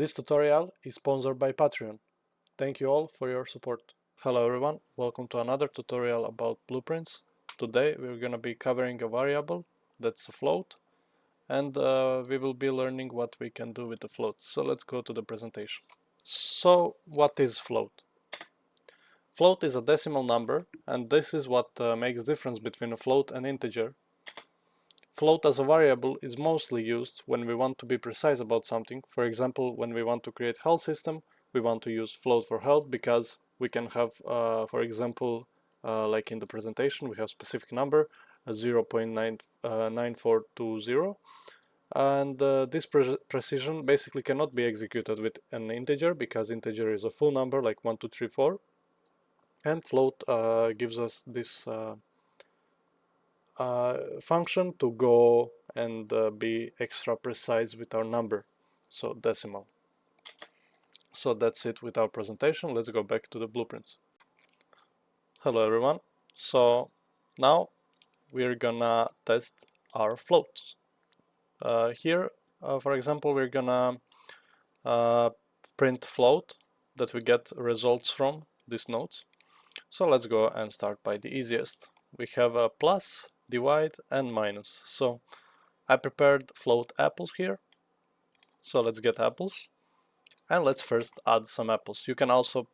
This tutorial is sponsored by Patreon. Thank you all for your support. Hello everyone, welcome to another tutorial about blueprints. Today we're gonna be covering a variable that's a float, and we will be learning what we can do with the float. So let's go to the presentation. So what is float? Float is a decimal number, and this is what makes the difference between a float and integer. Float as a variable is mostly used when we want to be precise about something. For example, when we want to create health system, we want to use float for health because we can have, for example, like in the presentation, we have specific number 0.9420, and this precision basically cannot be executed with an integer because integer is a full number like 1, 2, 3, 4, and float gives us this function to go and be extra precise with our number, so decimal. So that's it with our presentation. Let's go back to the blueprints. Hello everyone. So now we're gonna test our floats. Here, for example, we're gonna print float that we get results from these nodes. So let's go and start by the easiest. We have a plus, divide, and minus. So I prepared float apples here. So let's get apples. And let's first add some apples. You can also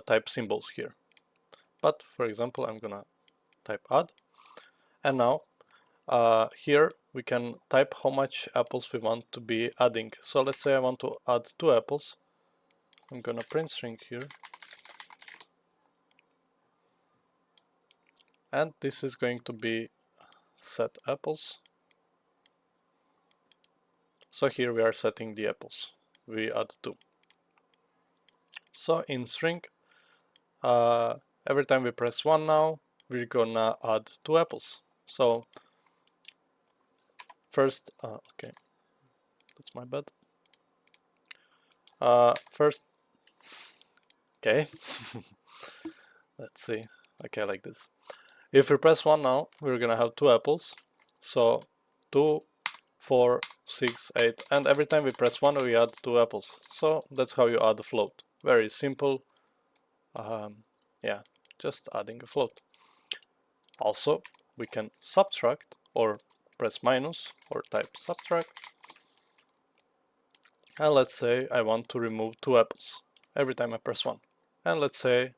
type symbols here. But for example, I'm gonna type add. And now here we can type how much apples we want to be adding. So let's say I want to add 2 apples. I'm gonna print string here. And this is going to be set apples. So here we are setting the apples. We add 2. So in string, every time we press 1 now, we're gonna add 2 apples. So first, okay, that's my bad. First, okay, let's see, okay, like this. If we press 1 now, we're gonna have 2 apples. So 2, 4, 6, 8, and every time we press 1, we add 2 apples. So that's how you add a float. Very simple. Yeah, just adding a float. Also, we can subtract or press minus or type subtract. And let's say I want to remove 2 apples every time I press 1. And let's say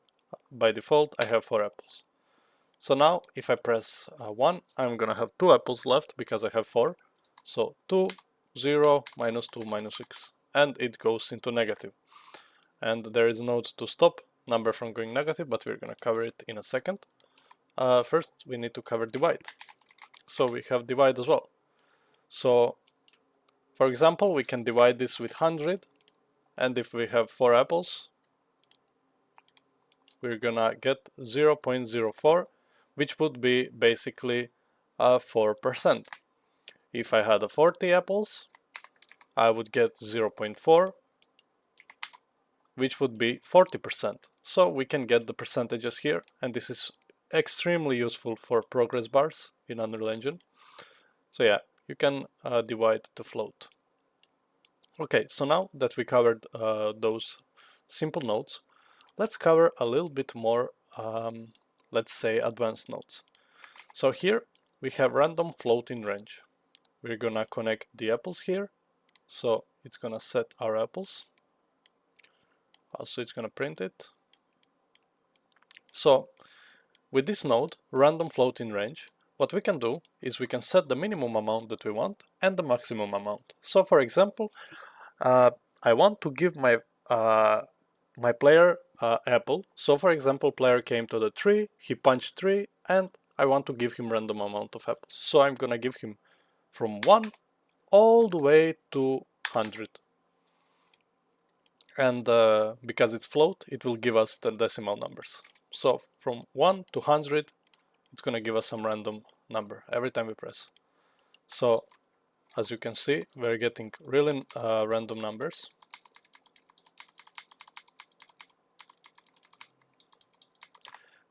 by default I have 4 apples. So now if I press 1, I'm gonna have 2 apples left because I have 4. So 2, 0, minus 2, minus 6. And it goes into negative. And there is a node to stop number from going negative, but we're gonna cover it in a second. First we need to cover divide. So we have divide as well. So for example, we can divide this with 100, and if we have 4 apples, we're gonna get 0.04, which would be basically 4%. If I had 40 apples, I would get 0.4, which would be 40%. So we can get the percentages here, and this is extremely useful for progress bars in Unreal Engine. So yeah, you can divide to float. Okay, so now that we covered those simple nodes, let's cover a little bit more, let's say, advanced nodes. So here we have random floating range. We're gonna connect the apples here, so it's gonna set our apples. Also, it's gonna print it. So with this node, random floating range, what we can do is we can set the minimum amount that we want and the maximum amount. So for example, I want to give my my player apple. So for example, player came to the tree, he punched 3, and I want to give him random amount of apples. So I'm gonna give him from 1 all the way to 100. And because it's float, it will give us the decimal numbers. So from 1 to 100, it's gonna give us some random number every time we press. So as you can see, we're getting really random numbers.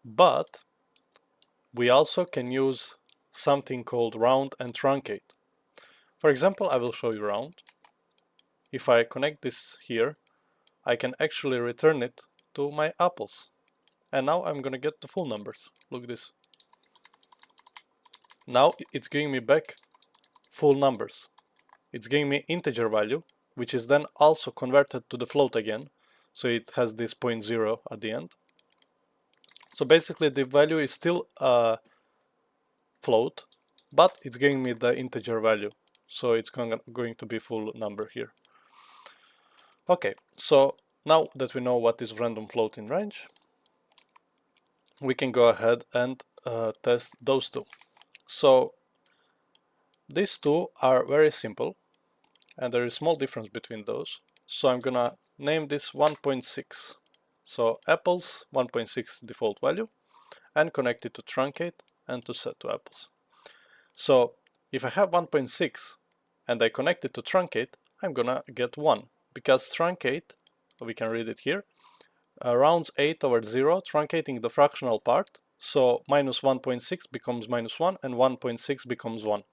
But we also can use something called round and truncate. For example, I will show you round. if I connect this here, I can actually return it to my apples. And now I'm gonna get the full numbers. Look this. Now it's giving me back full numbers. It's giving me integer value, which is then also converted to the float again. So it has this 0.0 at the end. So basically the value is still a float, but it's giving me the integer value. So it's going to be full number here. Okay, so now that we know what is random float in range, we can go ahead and test those two. So these two are very simple, and there is a small difference between those. So I'm gonna name this 1.6. So apples 1.6 default value, and connect it to truncate and to set to apples. So if I have 1.6 and I connect it to truncate, I'm gonna get 1, because truncate, we can read it here, rounds 8 over 0, truncating the fractional part. So minus 1.6 becomes minus 1 and 1.6 becomes 1.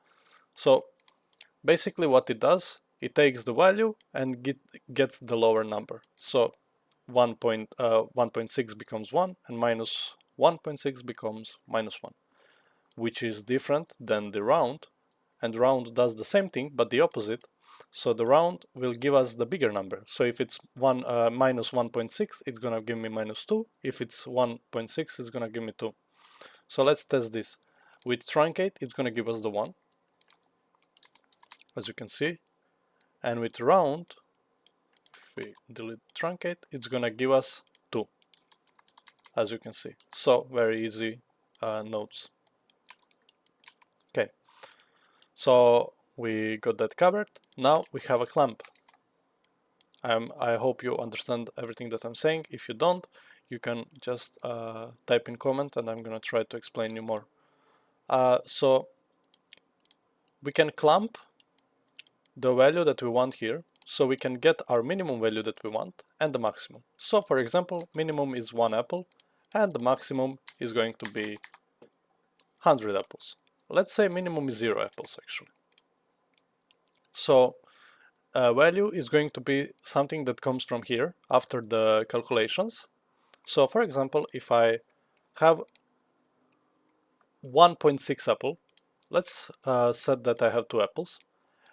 So basically what it does, it takes the value and gets the lower number. So 1.6 becomes 1 and minus 1.6 becomes minus 1, which is different than the round. And round does the same thing but the opposite. So the round will give us the bigger number. So if it's minus 1.6, it's gonna give me minus 2. If it's 1.6, it's gonna give me 2. So let's test this. With truncate, it's gonna give us the 1, as you can see. And with round, if we delete truncate, it's gonna give us 2, as you can see. So very easy nodes. Okay, so we got that covered. Now we have a clamp. I hope you understand everything that I'm saying. If you don't, you can just type in comment and I'm gonna try to explain you more. So we can clamp the value that we want here, so we can get our minimum value that we want and the maximum. So for example, minimum is 1 apple and the maximum is going to be 100 apples. Let's say minimum is 0 apples actually. So value is going to be something that comes from here after the calculations. So for example, if I have 1.6 apple, let's set that I have 2 apples,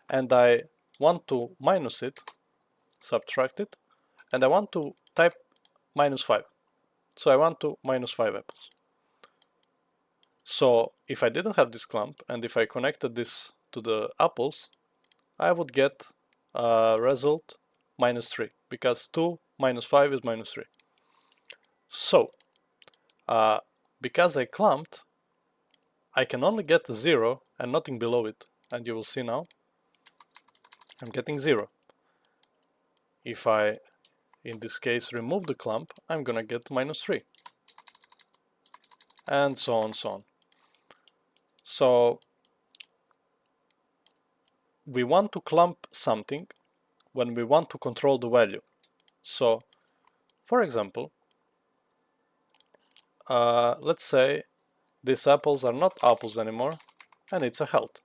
and I want to minus it, subtract it, and I want to type minus 5. So I want to minus 5 apples. So if I didn't have this clamp, and if I connected this to the apples, I would get a result minus 3, because 2 minus 5 is minus 3. So because I clamped, I can only get 0 and nothing below it, and you will see now I'm getting 0. If I, in this case, remove the clamp, I'm gonna get minus 3, and so on, so on. So we want to clamp something when we want to control the value. So for example, let's say these apples are not apples anymore and it's a health.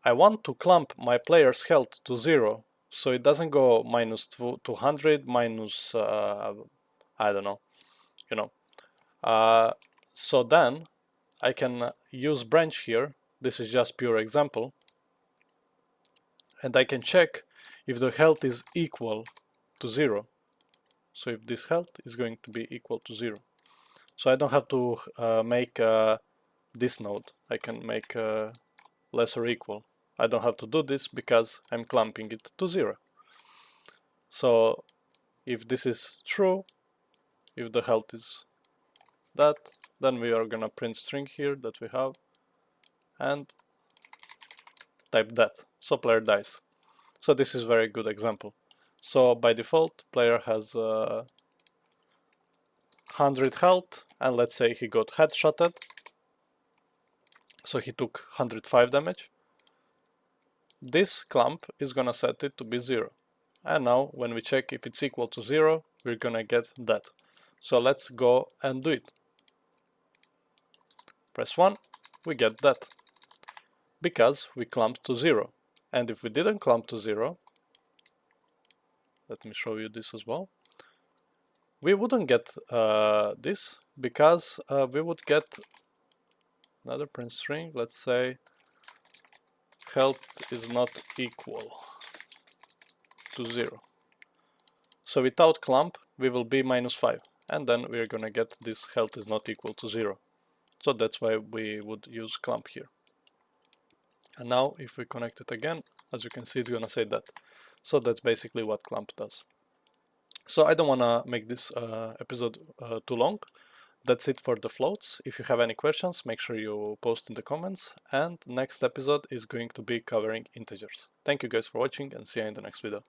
I want to clamp my player's health to 0, so it doesn't go minus 200, minus I don't know, you know. So then I can use branch here. This is just pure example, and I can check if the health is equal to 0. So if this health is going to be equal to 0, so I don't have to make this node. I can make less or equal. I don't have to do this because I'm clamping it to 0. So if this is true, if the health is that, then we are gonna print string here that we have and type that. So player dies. So this is very good example. So by default, player has 100 health, and let's say he got headshotted. So he took 105 damage. This clamp is gonna set it to be 0. And now when we check if it's equal to 0, we're gonna get that. So let's go and do it. Press 1, we get that, because we clamped to 0. And if we didn't clamp to 0, let me show you this as well, we wouldn't get this, because we would get another print string. Let's say health is not equal to 0. So without clamp we will be -5, and then we're gonna get this health is not equal to 0. So that's why we would use clamp here. And now if we connect it again, as you can see, it's gonna say that. So that's basically what clamp does. So I don't wanna make this episode too long. That's it for the floats. If you have any questions, make sure you post in the comments, and next episode is going to be covering integers. Thank you guys for watching, and see you in the next video.